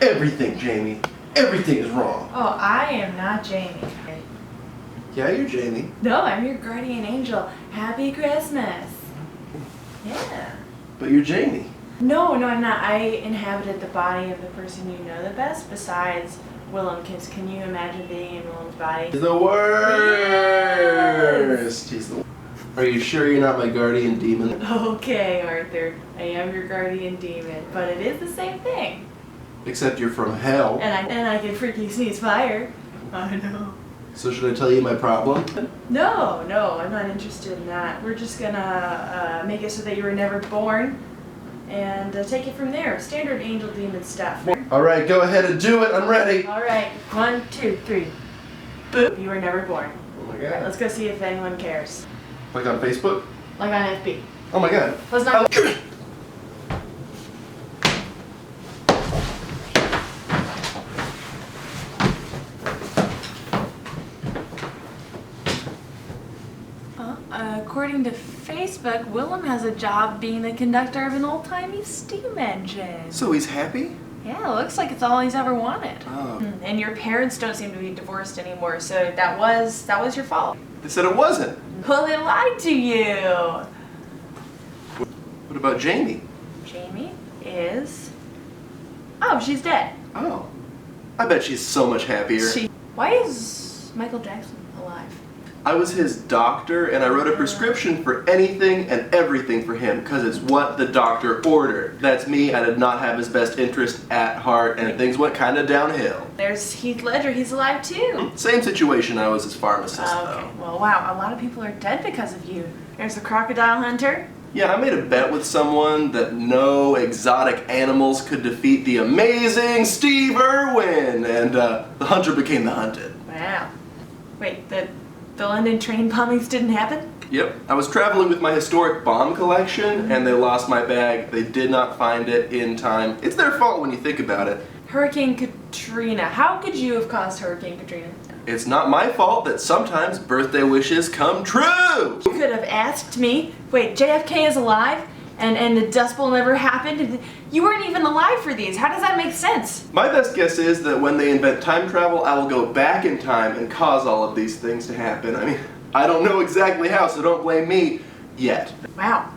Everything, Jamie. Everything is wrong. Oh, I am not Jamie. Yeah, you're Jamie. No, I'm your guardian angel. Happy Christmas. Yeah. But you're Jamie. No, I'm not. I inhabited the body of the person you know the best, besides Willem, because can you imagine being in Willem's body? He's the worst. He's the worst. Are you sure you're not my guardian demon? Okay, Arthur. I am your guardian demon, but it is the same thing. Except you're from hell. And I can freaking sneeze fire. I know. So should I tell you my problem? No, I'm not interested in that. We're just gonna make it so that you were never born, and take it from there. Standard angel demon stuff. All right, go ahead and do it. I'm ready. All right, 1, 2, 3. Boop. You were never born. Oh my All right, god. let's go see if anyone cares. Like on Facebook? Like on FB. Oh my god. Let's not. According to Facebook, Willem has a job being the conductor of an old-timey steam engine. So he's happy? Yeah, looks like it's all he's ever wanted. Oh. And your parents don't seem to be divorced anymore, so that was your fault. They said it wasn't. Well, they lied to you. What about Jamie? Jamie is... Oh, she's dead. Oh. I bet she's so much happier. Why is Michael Jackson alive? I was his doctor and I wrote a prescription for anything and everything for him because it's what the doctor ordered. That's me. I did not have his best interest at heart and things went kind of downhill. There's Heath Ledger. He's alive too. Same situation. I was his pharmacist Okay. though. Well, wow. A lot of people are dead because of you. There's the crocodile hunter. Yeah, I made a bet with someone that no exotic animals could defeat the amazing Steve Irwin, and the hunter became the hunted. Wow. Wait, the London train bombings didn't happen? Yep. I was traveling with my historic bomb collection, and they lost my bag. They did not find it in time. It's their fault when you think about it. Hurricane Katrina. How could you have caused Hurricane Katrina? It's not my fault that sometimes birthday wishes come true! You could have asked me, wait, JFK is alive? And the Dust Bowl never happened? You weren't even alive for these. How does that make sense? My best guess is that when they invent time travel, I will go back in time and cause all of these things to happen. I mean, I don't know exactly how, so don't blame me yet. Wow.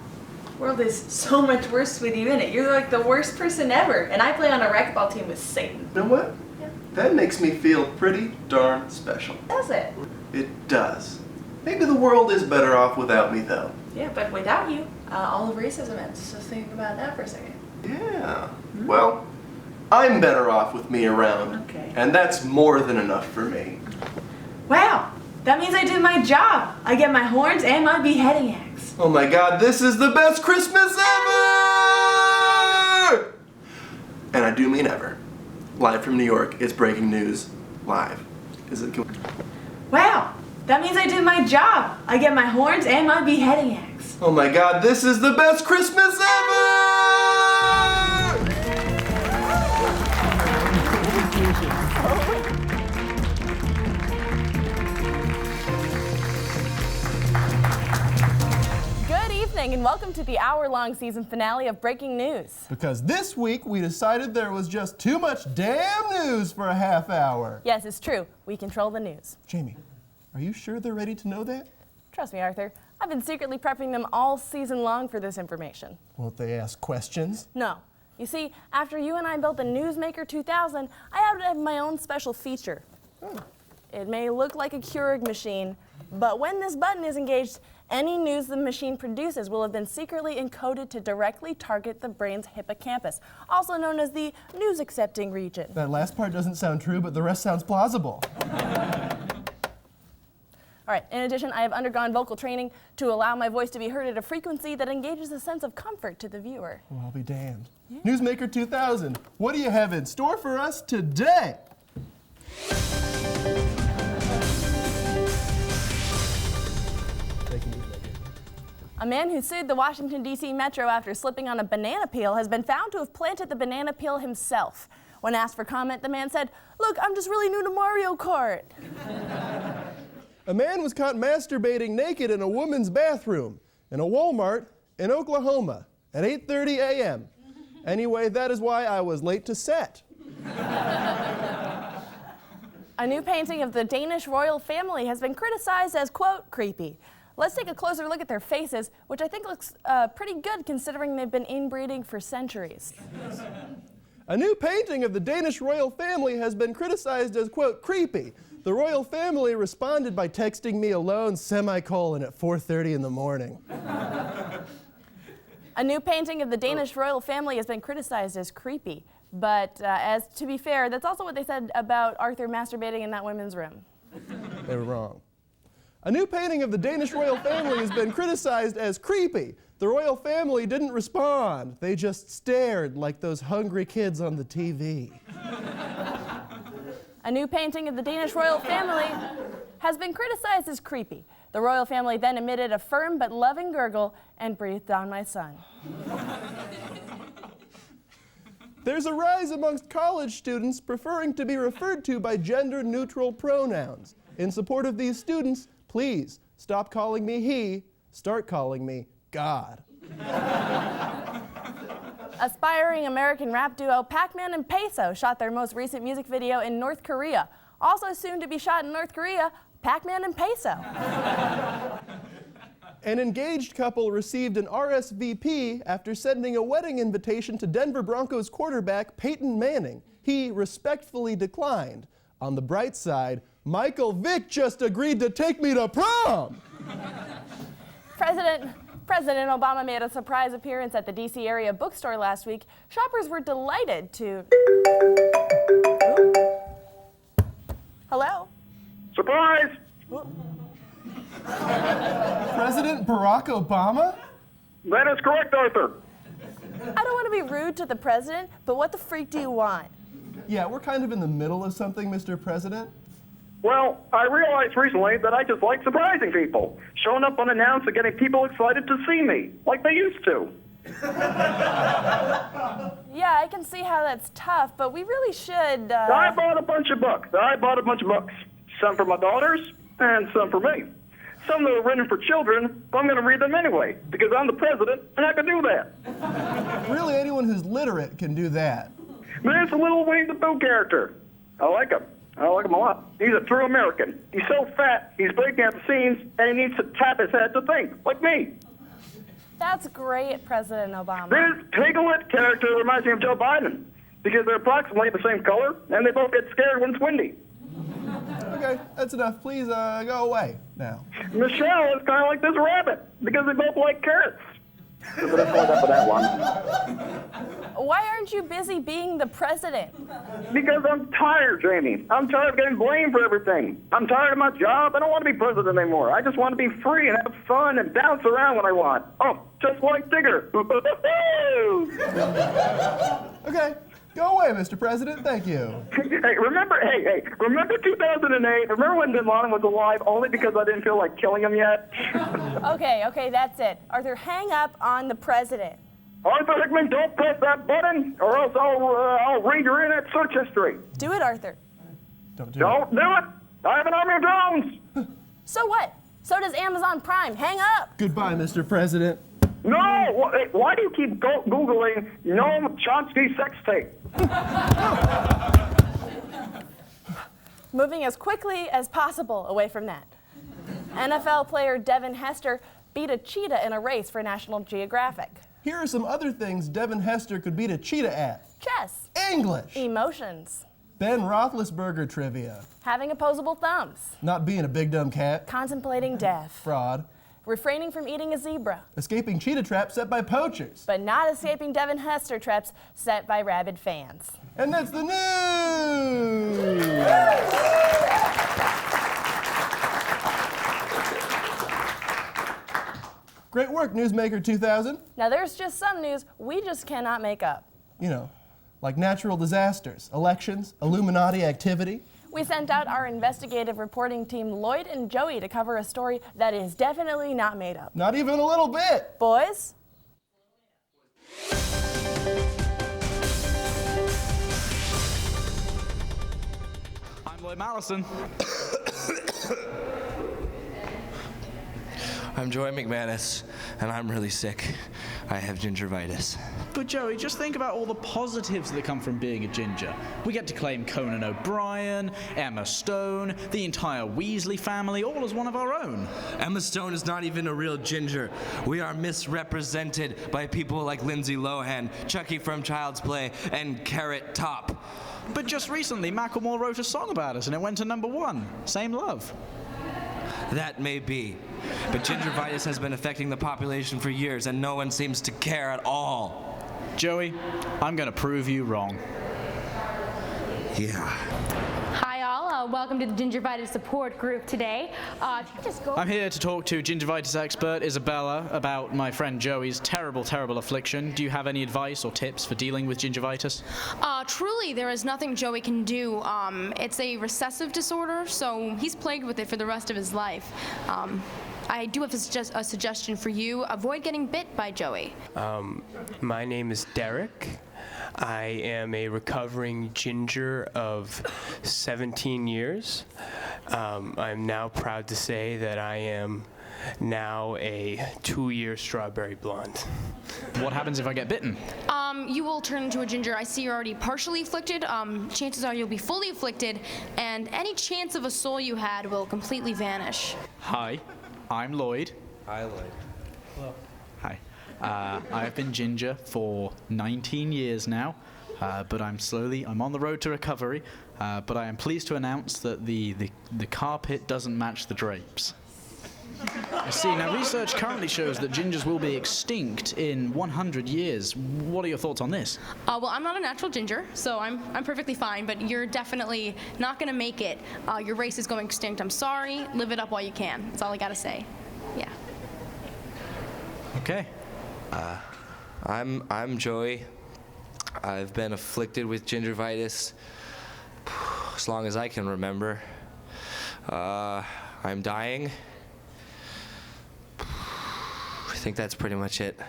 The world is so much worse with you in it. You're like the worst person ever. And I play on a racquetball team with Satan. You know what? Yeah. That makes me feel pretty darn special. Does it? It does. Maybe the world is better off without me, though. Yeah, but without you, all of racism ends. So think about that for a second. Yeah. Well, I'm better off with me around. Okay. And that's more than enough for me. Wow. That means I did my job. I get my horns and my beheading axe. Oh my god, this is the best Christmas ever! And I do mean ever. Live from New York, it's breaking news. Live. Is it? Wow. That means I did my job. I get my horns and my beheading axe. Oh my god, this is the best Christmas ever! Good evening and welcome to the hour-long season finale of Breaking News. Because this week we decided there was just too much damn news for a half hour. Yes, it's true. We control the news. Jamie, are you sure they're ready to know that? Trust me, Arthur. I've been secretly prepping them all season long for this information. Won't they ask questions? No. You see, after you and I built the Newsmaker 2000, I had to have my own special feature. It may look like a Keurig machine, but when this button is engaged, any news the machine produces will have been secretly encoded to directly target the brain's hippocampus, also known as the news-accepting region. That last part doesn't sound true, but the rest sounds plausible. All right, in addition, I have undergone vocal training to allow my voice to be heard at a frequency that engages a sense of comfort to the viewer. Well, I'll be damned. Yeah. Newsmaker 2000, what do you have in store for us today? A man who sued the Washington, D.C. Metro after slipping on a banana peel has been found to have planted the banana peel himself. When asked for comment, the man said, "Look, I'm just really new to Mario Kart." A man was caught masturbating naked in a woman's bathroom in a Walmart in Oklahoma at 8:30 a.m. Anyway, that is why I was late to set. A new painting of the Danish royal family has been criticized as, quote, creepy. Let's take a closer look at their faces, which I think looks pretty good considering they've been inbreeding for centuries. A new painting of the Danish royal family has been criticized as, quote, creepy. The royal family responded by texting me alone, semicolon, at 4:30 in the morning. A new painting of the Danish royal family has been criticized as creepy. But as to be fair, that's also what they said about Arthur masturbating in that women's room. They were wrong. A new painting of the Danish royal family has been criticized as creepy. The royal family didn't respond. They just stared like those hungry kids on the TV. A new painting of the Danish royal family has been criticized as creepy. The royal family then emitted a firm but loving gurgle and breathed on my son. There's a rise amongst college students preferring to be referred to by gender-neutral pronouns. In support of these students, please stop calling me he, start calling me God. Aspiring American rap duo Pac-Man and Peso shot their most recent music video in North Korea. Also soon to be shot in North Korea, Pac-Man and Peso. An engaged couple received an RSVP after sending a wedding invitation to Denver Broncos quarterback Peyton Manning. He respectfully declined. On the bright side, Michael Vick just agreed to take me to prom! President Obama made a surprise appearance at the D.C. area bookstore last week. Shoppers were delighted to... Hello? Surprise! President Barack Obama? That is correct, Arthur. I don't want to be rude to the president, but what the freak do you want? Yeah, we're kind of in the middle of something, Mr. President. Well, I realized recently that I just like surprising people, showing up unannounced and getting people excited to see me, like they used to. Yeah, I can see how that's tough, but we really should, I bought a bunch of books. Some for my daughters and some for me. Some that are written for children, but I'm going to read them anyway, because I'm the president and I can do that. Really, anyone who's literate can do that. There's a little Winnie the Pooh character. I like him a lot. He's a true American. He's so fat, he's breaking at the seams, and he needs to tap his head to think, like me. That's great, President Obama. This Piglet character reminds me of Joe Biden, because they're approximately the same color, and they both get scared when it's windy. Okay, that's enough. Please go away now. Michelle is kind of like this rabbit, because they both like carrots. So that's all I got for that one. Why aren't you busy being the president? Because I'm tired, Jamie. I'm tired of getting blamed for everything. I'm tired of my job. I don't want to be president anymore. I just want to be free and have fun and bounce around when I want. Oh, just like Digger. Okay, go away, Mr. President. Thank you. Hey, remember 2008? Remember when Bin Laden was alive only because I didn't feel like killing him yet? Okay, that's it. Arthur, hang up on the president. Arthur Hickman, don't press that button, or else I'll read your internet search history. Do it, Arthur. Don't do it. I have an army of drones. So what? So does Amazon Prime. Hang up. Goodbye, Mr. President. No! Why do you keep Googling Noam Chomsky sex tape? Moving as quickly as possible away from that. NFL player Devin Hester beat a cheetah in a race for National Geographic. Here are some other things Devin Hester could beat a cheetah at. Chess. English. Emotions. Ben Roethlisberger trivia. Having opposable thumbs. Not being a big dumb cat. Contemplating death. Fraud. Refraining from eating a zebra. Escaping cheetah traps set by poachers. But not escaping Devin Hester traps set by rabid fans. And that's the news! Great work, Newsmaker 2000. Now there's just some news we just cannot make up. You know, like natural disasters, elections, Illuminati activity. We sent out our investigative reporting team, Lloyd and Joey, to cover a story that is definitely not made up. Not even a little bit. Boys? I'm Lloyd Mallison. I'm Joy McManus, and I'm really sick. I have gingivitis. But Joey, just think about all the positives that come from being a ginger. We get to claim Conan O'Brien, Emma Stone, the entire Weasley family, all as one of our own. Emma Stone is not even a real ginger. We are misrepresented by people like Lindsay Lohan, Chucky from Child's Play, and Carrot Top. But just recently, Macklemore wrote a song about us and it went to #1. Same love. That may be, but gingivitis has been affecting the population for years and no one seems to care at all. Joey, I'm gonna prove you wrong. Yeah. Hi all, welcome to the gingivitis support group today. If you could just go... I'm here to talk to gingivitis expert Isabella about my friend Joey's terrible, terrible affliction. Do you have any advice or tips for dealing with gingivitis? Truly, there is nothing Joey can do. It's a recessive disorder, so he's plagued with it for the rest of his life. I do have a suggestion for you. Avoid getting bit by Joey. My name is Derek. I am a recovering ginger of 17 years. I'm now proud to say that I am now a 2-year strawberry blonde. What happens if I get bitten? You will turn into a ginger. I see you're already partially afflicted. Chances are you'll be fully afflicted, and any chance of a soul you had will completely vanish. Hi, I'm Lloyd. Hi, Lloyd. Hello. Hi. I have been ginger for 19 years now, but I'm on the road to recovery, but I am pleased to announce that the carpet doesn't match the drapes. I see. Now, research currently shows that gingers will be extinct in 100 years. What are your thoughts on this? Well, I'm not a natural ginger, so I'm perfectly fine, but you're definitely not going to make it. Your race is going extinct. I'm sorry. Live it up while you can. That's all I got to say. Yeah. Okay. I'm Joey. I've been afflicted with gingivitis as long as I can remember. I'm dying. I think that's pretty much it.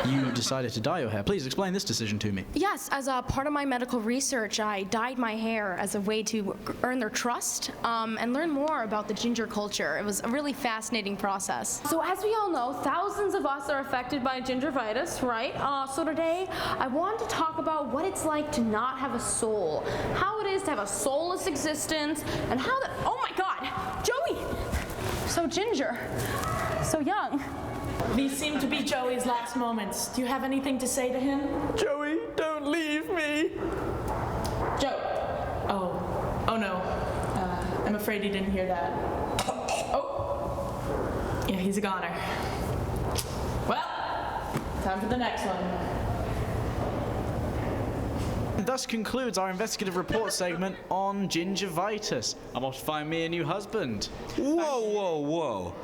You decided to dye your hair. Please explain this decision to me. Yes, as a part of my medical research, I dyed my hair as a way to earn their trust and learn more about the ginger culture. It was a really fascinating process. So as we all know, thousands of us are affected by gingivitis, right? So today, I want to talk about what it's like to not have a soul. How it is to have a soulless existence, and how that, oh my God, Joey! So ginger, so young. These seem to be Joey's last moments. Do you have anything to say to him? Joey, don't leave me. Joe. Oh no. I'm afraid he didn't hear that. Oh. Yeah, he's a goner. Well, time for the next one. And thus concludes our investigative report segment on gingivitis. I'm off to find me a new husband. Whoa, whoa, whoa.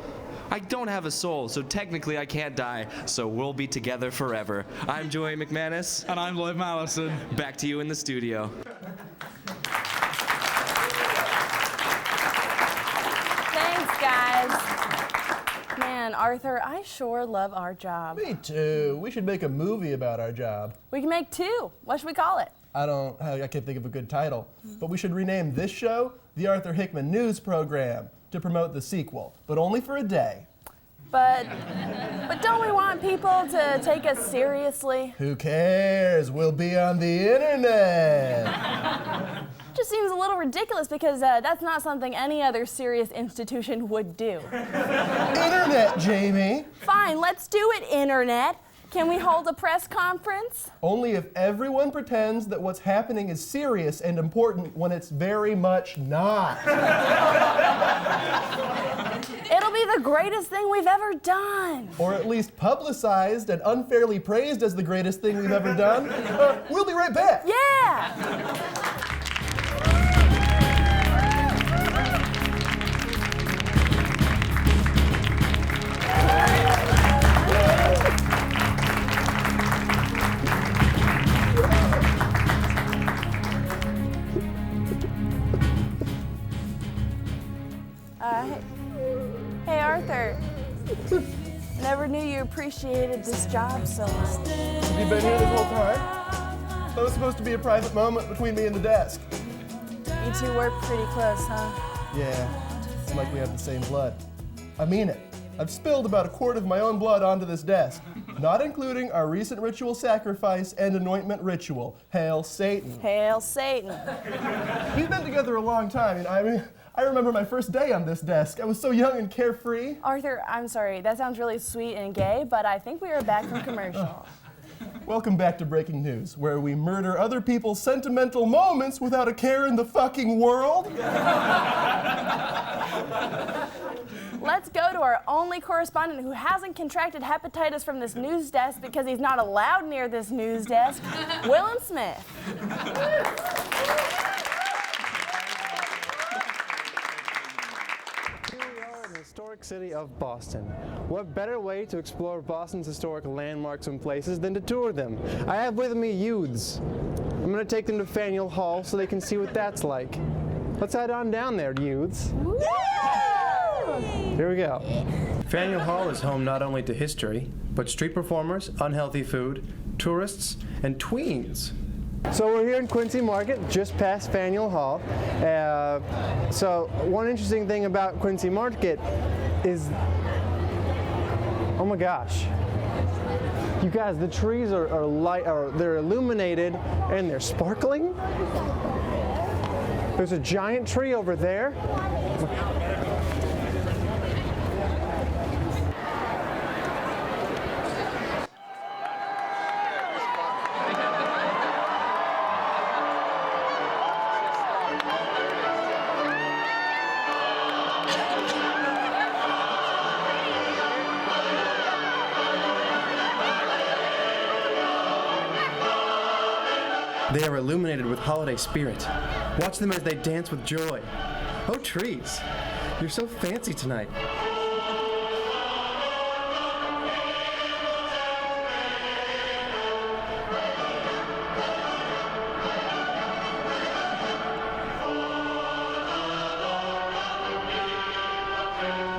I don't have a soul, so technically I can't die, so we'll be together forever. I'm Joey McManus. And I'm Lloyd Mallison. Back to you in the studio. Thanks, guys. Man, Arthur, I sure love our job. Me too. We should make a movie about our job. We can make 2. What should we call it? I can't think of a good title, but we should rename this show the Arthur Hickman News Program to promote the sequel, but only for a day. But don't we want people to take us seriously? Who cares? We'll be on the internet. Just seems a little ridiculous because that's not something any other serious institution would do. Internet, Jamie. Fine, let's do it, internet. Can we hold a press conference? Only if everyone pretends that what's happening is serious and important when it's very much not. It'll be the greatest thing we've ever done. Or at least publicized and unfairly praised as the greatest thing we've ever done. We'll be right back. Yeah! Hey Arthur, never knew you appreciated this job so much. Have you been here this whole time? That was supposed to be a private moment between me and the desk. You two work pretty close, huh? Yeah, it's like we have the same blood. I mean it. I've spilled about a quart of my own blood onto this desk, not including our recent ritual sacrifice and anointment ritual. Hail Satan. Hail Satan. We've been together a long time, and I remember my first day on this desk. I was so young and carefree. Arthur, I'm sorry, that sounds really sweet and gay, but I think we are back from commercial. Welcome back to Breaking News, where we murder other people's sentimental moments without a care in the fucking world. Let's go to our only correspondent who hasn't contracted hepatitis from this news desk because he's not allowed near this news desk, Willem Smith. Historic city of Boston. What better way to explore Boston's historic landmarks and places than to tour them? I have with me youths. I'm going to take them to Faneuil Hall so they can see what that's like. Let's head on down there, youths. Here we go. Faneuil Hall is home not only to history, but street performers, unhealthy food, tourists, and tweens. So we're here in Quincy Market, just past Faneuil Hall. So one interesting thing about Quincy Market is, oh my gosh, you guys, the trees are light, they're illuminated and they're sparkling. There's a giant tree over there. They are illuminated with holiday spirit. Watch them as they dance with joy. Oh, trees, you're so fancy tonight.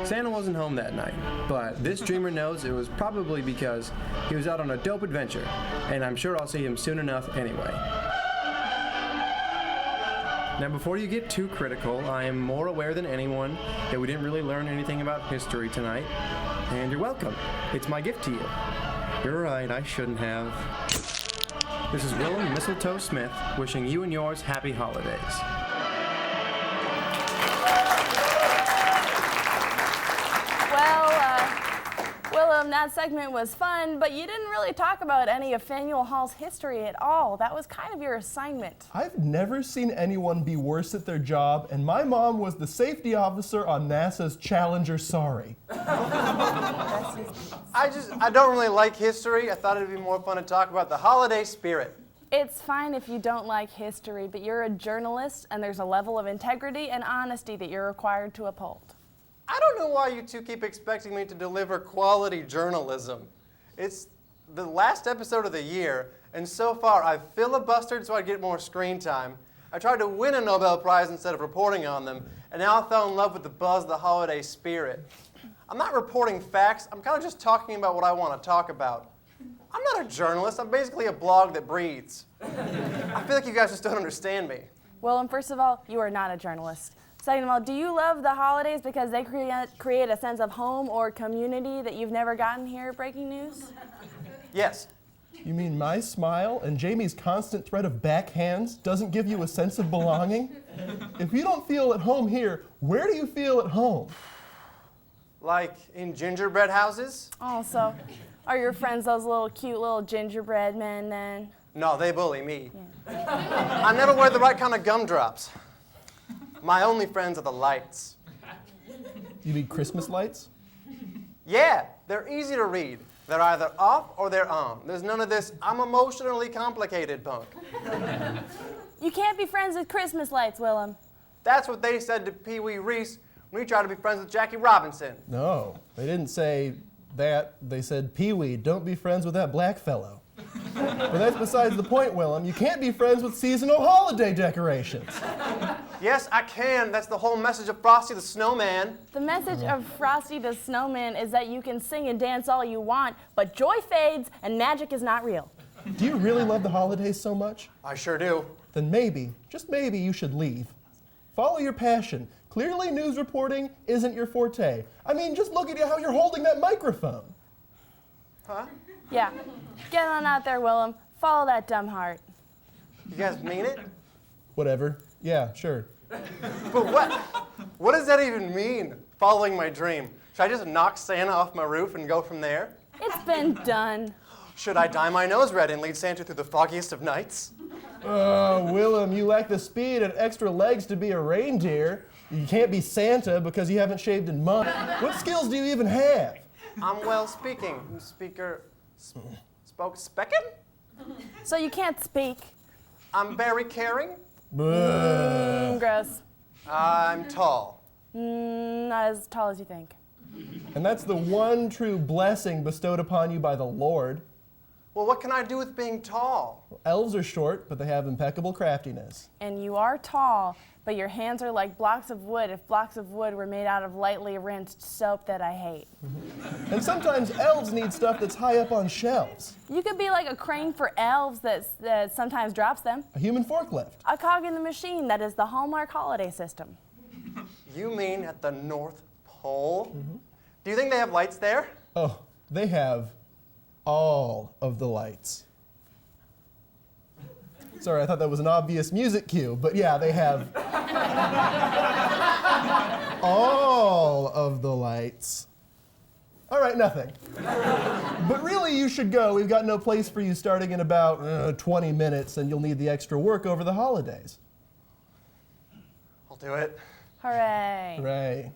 Santa wasn't home that night, but this dreamer knows it was probably because he was out on a dope adventure, and I'm sure I'll see him soon enough anyway. Now, before you get too critical, I am more aware than anyone that we didn't really learn anything about history tonight, and you're welcome. It's my gift to you. You're right, I shouldn't have. This is Willem Mistletoe Smith wishing you and yours happy holidays. Willem, that segment was fun, but you didn't really talk about any of Faneuil Hall's history at all. That was kind of your assignment. I've never seen anyone be worse at their job, and my mom was the safety officer on NASA's Challenger Sorry. I don't really like history. I thought it'd be more fun to talk about the holiday spirit. It's fine if you don't like history, but you're a journalist, and there's a level of integrity and honesty that you're required to uphold. I don't know why you two keep expecting me to deliver quality journalism. It's the last episode of the year, and so far I've filibustered so I'd get more screen time. I tried to win a Nobel Prize instead of reporting on them, and now I fell in love with the buzz of the holiday spirit. I'm not reporting facts, I'm kind of just talking about what I want to talk about. I'm not a journalist, I'm basically a blog that breathes. I feel like you guys just don't understand me. Well, and first of all, you are not a journalist. Second of all, do you love the holidays because they create a sense of home or community that you've never gotten here at Breaking News? Yes. You mean my smile and Jamie's constant threat of backhands doesn't give you a sense of belonging? If you don't feel at home here, where do you feel at home? Like in gingerbread houses? Oh, so are your friends those cute little gingerbread men then? No, they bully me. Yeah. I never wear the right kind of gumdrops. My only friends are the lights. You need Christmas lights? Yeah, they're easy to read. They're either off or they're on. There's none of this, I'm emotionally complicated punk. You can't be friends with Christmas lights, Willem. That's what they said to Pee Wee Reese when he tried to be friends with Jackie Robinson. No, they didn't say that. They said, Pee Wee, don't be friends with that black fellow. But that's besides the point, Willem. You can't be friends with seasonal holiday decorations. Yes, I can. That's the whole message of Frosty the Snowman. The message of Frosty the Snowman is that you can sing and dance all you want, but joy fades and magic is not real. Do you really love the holidays so much? I sure do. Then maybe, just maybe, you should leave. Follow your passion. Clearly news reporting isn't your forte. I mean, just look at how you're holding that microphone. Huh? Yeah. Get on out there, Willem. Follow that dumb heart. You guys mean it? Whatever. Yeah, sure. But what? What does that even mean, following my dream? Should I just knock Santa off my roof and go from there? It's been done. Should I dye my nose red and lead Santa through the foggiest of nights? Willem, you lack the speed and extra legs to be a reindeer. You can't be Santa because you haven't shaved in months. What skills do you even have? I'm well speaking. Speaker. Speckin'? So you can't speak. I'm very caring. Gross. I'm tall. Not as tall as you think. And that's the one true blessing bestowed upon you by the Lord. Well, what can I do with being tall? Elves are short, but they have impeccable craftiness. And you are tall, but your hands are like blocks of wood if blocks of wood were made out of lightly rinsed soap that I hate. And sometimes elves need stuff that's high up on shelves. You could be like a crane for elves that sometimes drops them. A human forklift. A cog in the machine that is the Hallmark holiday system. You mean at the North Pole? Do you think they have lights there? Oh, they have all of the lights. Sorry, I thought that was an obvious music cue, but yeah, they have all of the lights. All right, nothing. But really, you should go. We've got no place for you starting in about 20 minutes, and you'll need the extra work over the holidays. I'll do it. Hooray. Hooray.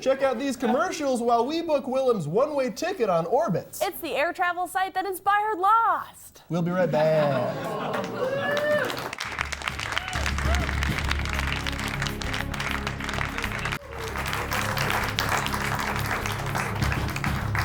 Check out these commercials while we book Willem's one-way ticket on Orbitz. It's the air travel site that inspired Lost. We'll be right back.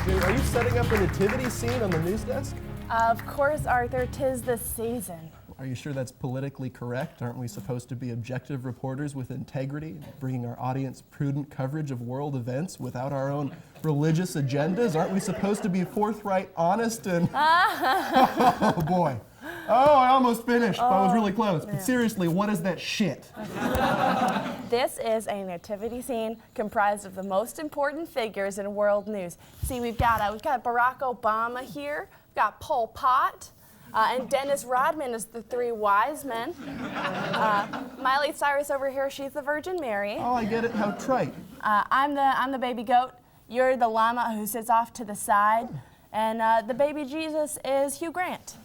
Dude, are you setting up a nativity scene on the news desk? Of course, Arthur, 'tis the season. Are you sure that's politically correct? Aren't we supposed to be objective reporters with integrity, bringing our audience prudent coverage of world events without our own religious agendas? Aren't we supposed to be forthright, honest, and... Oh, boy. Oh, I almost finished. I was really close. But seriously, what is that shit? This is a nativity scene comprised of the most important figures in world news. See, we've got Barack Obama here, we've got Pol Pot, and Dennis Rodman is the three wise men. Miley Cyrus over here, she's the Virgin Mary. Oh, I get it. How trite. I'm the baby goat. You're the llama who sits off to the side. And the baby Jesus is Hugh Grant.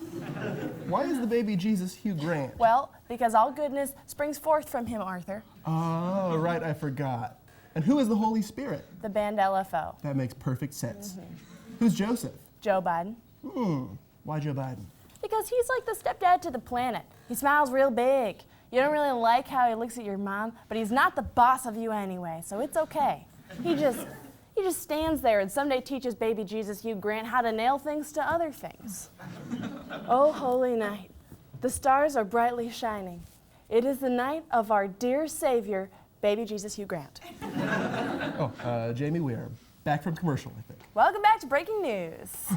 Why is the baby Jesus Hugh Grant? Well, because all goodness springs forth from him, Arthur. Oh, right, I forgot. And who is the Holy Spirit? The band LFO. That makes perfect sense. Who's Joseph? Joe Biden. Why Joe Biden? Because he's like the stepdad to the planet. He smiles real big. You don't really like how he looks at your mom, but he's not the boss of you anyway, so it's okay. He just stands there and someday teaches baby Jesus Hugh Grant how to nail things to other things. Oh, holy night. The stars are brightly shining. It is the night of our dear Savior, baby Jesus Hugh Grant. Jamie, we are back from commercial, I think. Welcome back to Breaking News.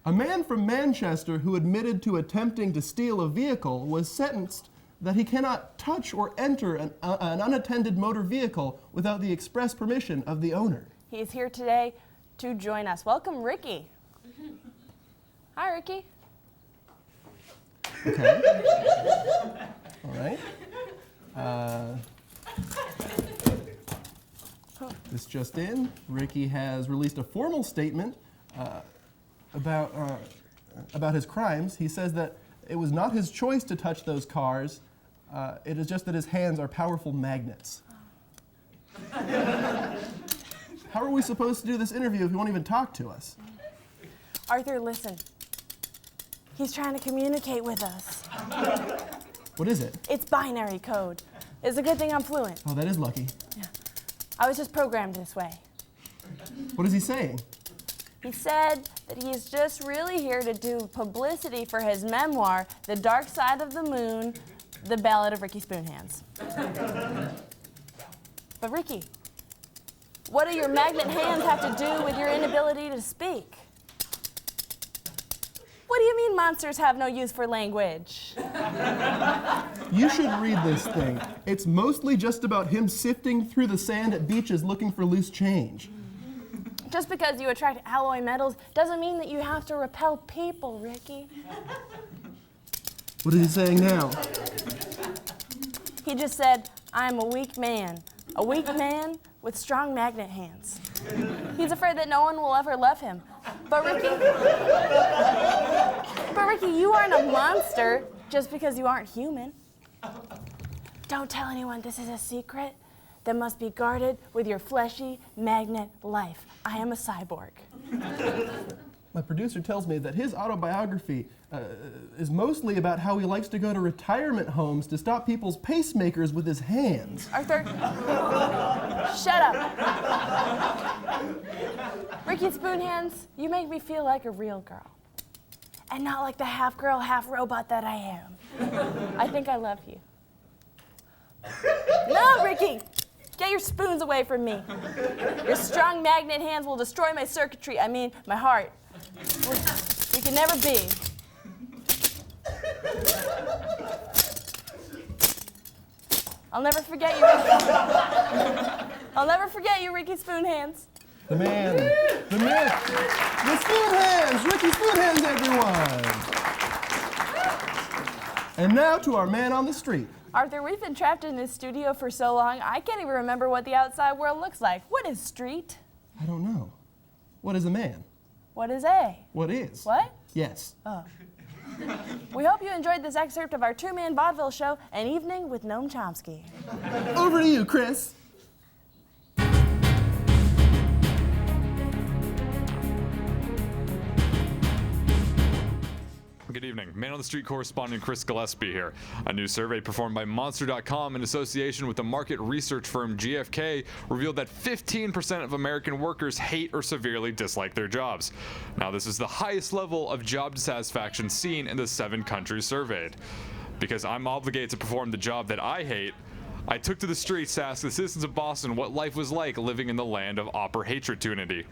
A man from Manchester who admitted to attempting to steal a vehicle was sentenced that he cannot touch or enter an unattended motor vehicle without the express permission of the owner. He's here today to join us. Welcome, Ricky. Hi, Ricky. Okay. All right. This just in. Ricky has released a formal statement about his crimes. He says that it was not his choice to touch those cars. It is just that his hands are powerful magnets. How are we supposed to do this interview if he won't even talk to us? Arthur, listen. He's trying to communicate with us. What is it? It's binary code. It's a good thing I'm fluent. Oh, that is lucky. Yeah. I was just programmed this way. What is he saying? He said that he's just really here to do publicity for his memoir, The Dark Side of the Moon, The Ballad of Ricky Spoonhands. But Ricky, what do your magnet hands have to do with your inability to speak? What do you mean monsters have no use for language? You should read this thing. It's mostly just about him sifting through the sand at beaches looking for loose change. Just because you attract alloy metals doesn't mean that you have to repel people, Ricky. What is he saying now? He just said, I'm a weak man with strong magnet hands. He's afraid that no one will ever love him. But Ricky, you aren't a monster just because you aren't human. Don't tell anyone this is a secret that must be guarded with your fleshy magnet life. I am a cyborg. My producer tells me that his autobiography is mostly about how he likes to go to retirement homes to stop people's pacemakers with his hands. Arthur, shut up. Ricky Spoonhands, you make me feel like a real girl. And not like the half girl, half robot that I am. I think I love you. No, Ricky! Get your spoons away from me. Your strong magnet hands will destroy my circuitry, my heart. We can never be. I'll never forget you, Ricky. I'll never forget you, Ricky Spoonhands. The man, the myth, the Spoonhands, Ricky Spoonhands, everyone. And now to our man on the street. Arthur, we've been trapped in this studio for so long, I can't even remember what the outside world looks like. What is street? I don't know. What is a man? What is A? What is? What? Yes. Oh. We hope you enjoyed this excerpt of our two-man vaudeville show, An Evening with Noam Chomsky. Over to you, Chris. Good evening. Man on the Street correspondent Chris Gillespie here. A new survey performed by Monster.com in association with the market research firm GfK revealed that 15% of American workers hate or severely dislike their jobs. Now, this is the highest level of job dissatisfaction seen in the 7 countries surveyed. Because I'm obligated to perform the job that I hate, I took to the streets to ask the citizens of Boston what life was like living in the land of opera hatredtunity.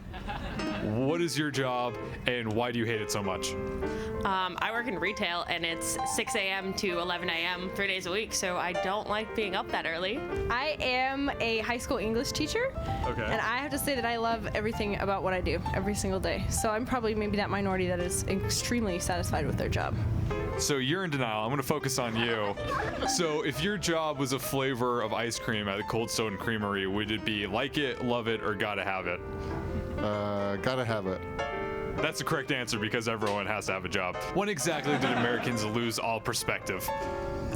What is your job, and why do you hate it so much? I work in retail, and it's 6 a.m. to 11 a.m. 3 days a week, so I don't like being up that early. I am a high school English teacher, Okay. and I have to say that I love everything about what I do every single day. So I'm probably maybe that minority that is extremely satisfied with their job. So you're in denial. I'm going to focus on you. So if your job was a flavor of ice cream at the Cold Stone Creamery, would it be like it, love it, or gotta have it? Gotta have it. That's the correct answer because everyone has to have a job. When exactly did Americans lose all perspective?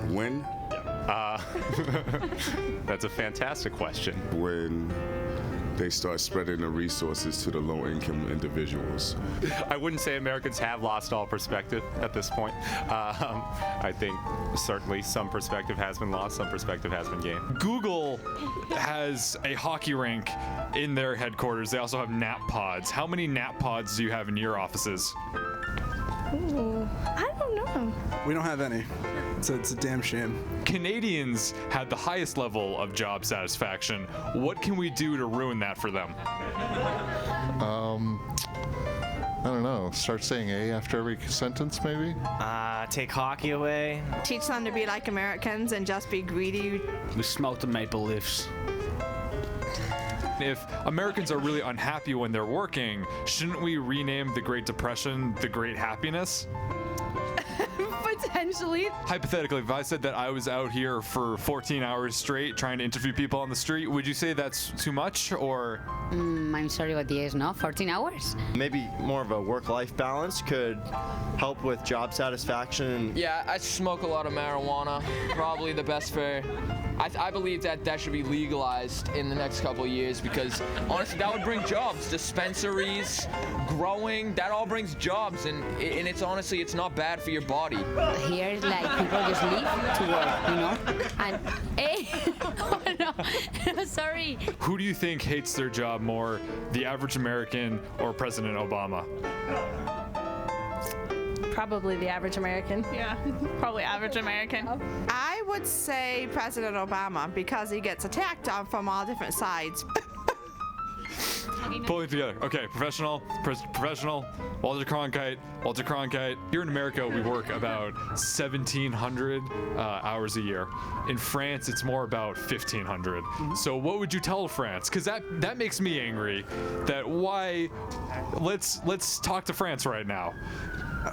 When? That's a fantastic question. When they start spreading the resources to the low-income individuals. I wouldn't say Americans have lost all perspective at this point. I think certainly some perspective has been lost, some perspective has been gained. Google has a hockey rink in their headquarters. They also have nap pods. How many nap pods do you have in your offices? Ooh, I don't know. We don't have any. It's a damn shame. Canadians had the highest level of job satisfaction. What can we do to ruin that for them? I don't know. Start saying A after every sentence, maybe? Take hockey away. Teach them to be like Americans and just be greedy. We smoked the maple leaves. If Americans are really unhappy when they're working, shouldn't we rename the Great Depression the Great Happiness? Potentially. Hypothetically, if I said that I was out here for 14 hours straight trying to interview people on the street, would you say that's too much, or? I'm sorry, but yes, no, 14 hours. Maybe more of a work-life balance could help with job satisfaction. Yeah, I smoke a lot of marijuana. Probably the best for... I believe that should be legalized in the next couple of years because, honestly, that would bring jobs. Dispensaries, growing, that all brings jobs, and it's honestly, it's not bad for your body. Here is like people just leave to work, you know? And, hey, oh no, sorry. Who do you think hates their job more, the average American or President Obama? Probably the average American. Yeah, probably average American. I would say President Obama because he gets attacked on from all different sides. Pulling it together. Okay, professional, Walter Cronkite. Here in America, we work about 1,700 hours a year. In France, it's more about 1,500. So what would you tell France? Because that makes me angry. That why? Let's talk to France right now.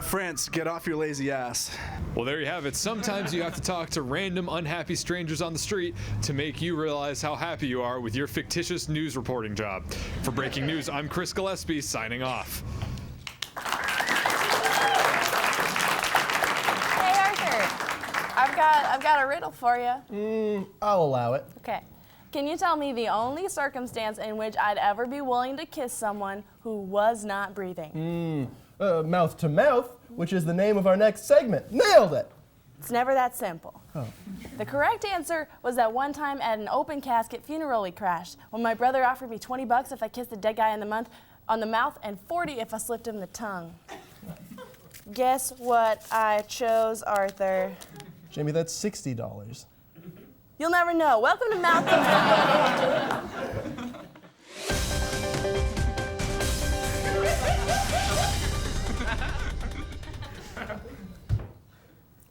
France, get off your lazy ass. Well, there you have it. Sometimes you have to talk to random unhappy strangers on the street to make you realize how happy you are with your fictitious news reporting job. For Breaking News, I'm Chris Gillespie, signing off. Hey, Arthur. I've got a riddle for you. I'll allow it. Okay. Can you tell me the only circumstance in which I'd ever be willing to kiss someone who was not breathing? Mouth to mouth, which is the name of our next segment. Nailed it! It's never that simple. Oh. The correct answer was that one time at an open casket funeral we crashed, when my brother offered me $20 if I kissed the dead guy on the mouth and $40 if I slipped him the tongue. Guess what I chose, Arthur? Jamie, that's $60. You'll never know. Welcome to Mouth to Mouth.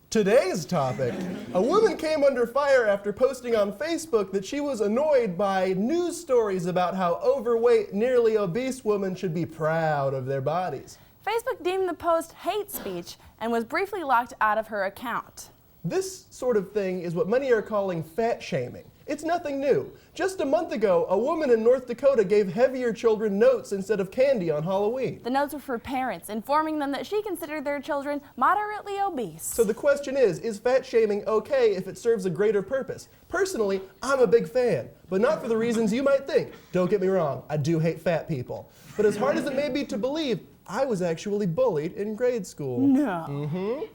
Today's topic. A woman came under fire after posting on Facebook that she was annoyed by news stories about how overweight, nearly obese women should be proud of their bodies. Facebook deemed the post hate speech and was briefly locked out of her account. This sort of thing is what many are calling fat shaming. It's nothing new. Just a month ago, a woman in North Dakota gave heavier children notes instead of candy on Halloween. The notes were for parents, informing them that she considered their children moderately obese. So the question is fat shaming okay if it serves a greater purpose? Personally, I'm a big fan, but not for the reasons you might think. Don't get me wrong, I do hate fat people. But as hard as it may be to believe, I was actually bullied in grade school. No.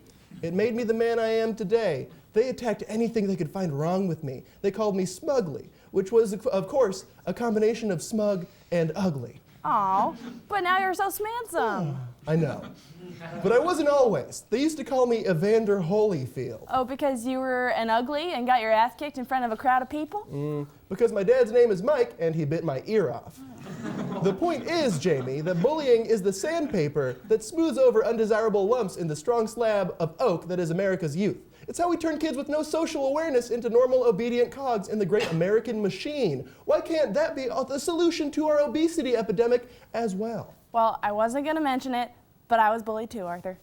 It made me the man I am today. They attacked anything they could find wrong with me. They called me smugly, which was, of course, a combination of smug and ugly. Aw, but now you're so smansome. I know. But I wasn't always. They used to call me Evander Holyfield. Oh, because you were an ugly and got your ass kicked in front of a crowd of people? Because my dad's name is Mike and he bit my ear off. The point is, Jamie, that bullying is the sandpaper that smooths over undesirable lumps in the strong slab of oak that is America's youth. It's how we turn kids with no social awareness into normal, obedient cogs in the great American machine. Why can't that be the solution to our obesity epidemic as well? Well, I wasn't going to mention it, but I was bullied too, Arthur.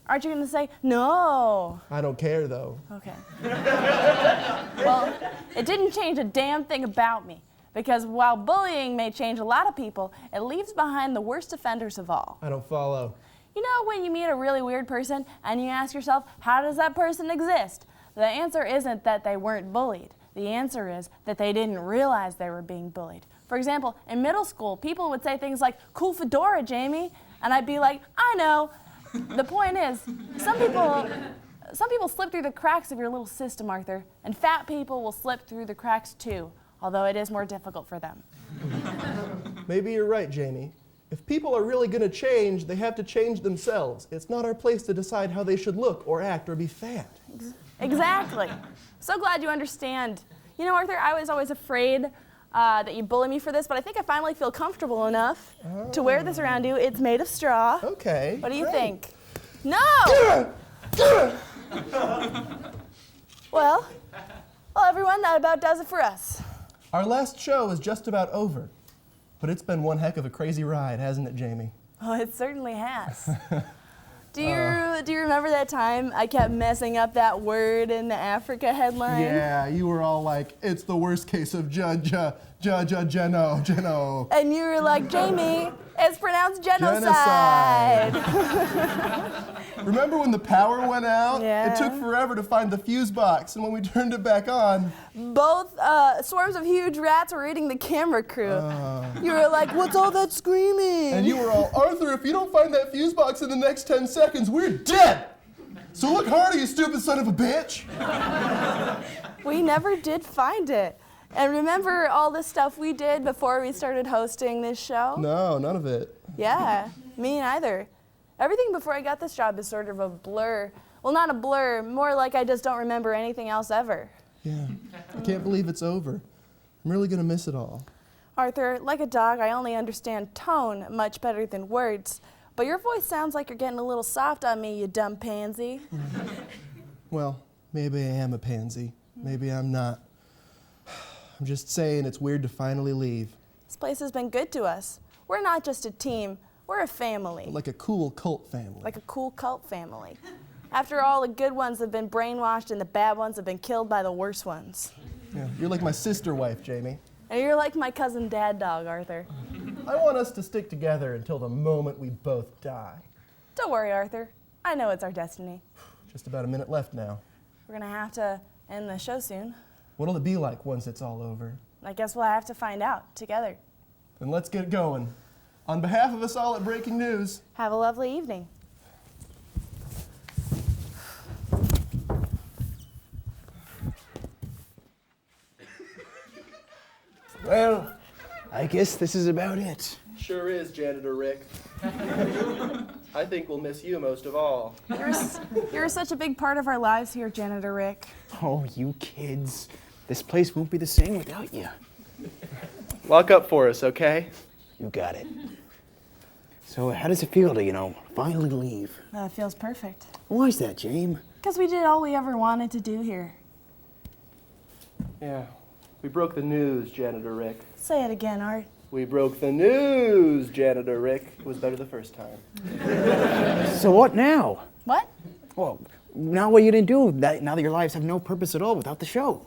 Aren't you going to say, no? I don't care, though. Okay. Well, it didn't change a damn thing about me. Because while bullying may change a lot of people, it leaves behind the worst offenders of all. I don't follow. You know when you meet a really weird person and you ask yourself, how does that person exist? The answer isn't that they weren't bullied. The answer is that they didn't realize they were being bullied. For example, in middle school, people would say things like, cool fedora, Jamie. And I'd be like, I know. The point is, some people slip through the cracks of your little system, Arthur. And fat people will slip through the cracks too, although it is more difficult for them. Maybe you're right, Jamie. If people are really going to change, they have to change themselves. It's not our place to decide how they should look or act or be fat. Exactly. So glad you understand. You know, Arthur, I was always afraid that you'd bully me for this, but I think I finally feel comfortable enough to wear this around you. It's made of straw. Okay. What do you think? No! Well, everyone, that about does it for us. Our last show is just about over. But it's been one heck of a crazy ride, hasn't it, Jamie? Oh, it certainly has. Do you remember that time I kept messing up that word in the Africa headline? Yeah, you were all like, it's the worst case of Geno. And you were like, Jamie, it's pronounced genocide. Remember when the power went out? Yeah. It took forever to find the fuse box, and when we turned it back on... Both swarms of huge rats were eating the camera crew. You were like, what's all that screaming? And you were all, Arthur, if you don't find that fuse box in the next 10 seconds, we're dead! So look harder, you stupid son of a bitch! We never did find it. And remember all the stuff we did before we started hosting this show? No, none of it. Yeah, me neither. Everything before I got this job is sort of a blur. Well, not a blur, more like I just don't remember anything else ever. Yeah, I can't believe it's over. I'm really gonna miss it all. Arthur, like a dog, I only understand tone much better than words. But your voice sounds like you're getting a little soft on me, you dumb pansy. Well, maybe I am a pansy. Maybe I'm not. I'm just saying it's weird to finally leave. This place has been good to us. We're not just a team, we're a family. Like a cool cult family. Like a cool cult family. After all, the good ones have been brainwashed and the bad ones have been killed by the worse ones. Yeah, you're like my sister wife, Jamie. And you're like my cousin dad dog, Arthur. I want us to stick together until the moment we both die. Don't worry, Arthur. I know it's our destiny. Just about a minute left now. We're gonna have to end the show soon. What'll it be like once it's all over? I guess we'll have to find out together. Then let's get going. On behalf of us all at Breaking News, have a lovely evening. Well, I guess this is about it. Sure is, Janitor Rick. I think we'll miss you most of all. You're such a big part of our lives here, Janitor Rick. Oh, you kids. This place won't be the same without you. Lock up for us, okay? You got it. So how does it feel to, finally leave? That feels perfect. Why's that, James? Because we did all we ever wanted to do here. Yeah, we broke the news, Janitor Rick. Say it again, Art. We broke the news, Janitor Rick. It was better the first time. So what now? What? Well, now what are you going to do now that your lives have no purpose at all without the show?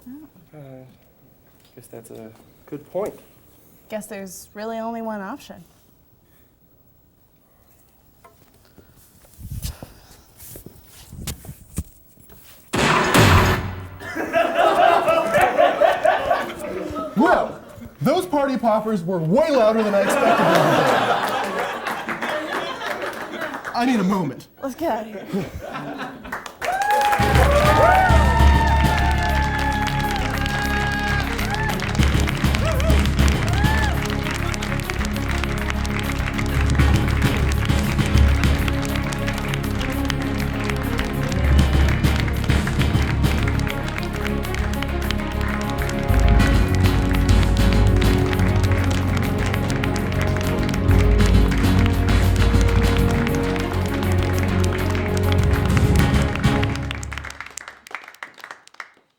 Guess that's a good point. Guess there's really only one option. Well, those party poppers were way louder than I expected them to be. I need a moment. Let's get out of here.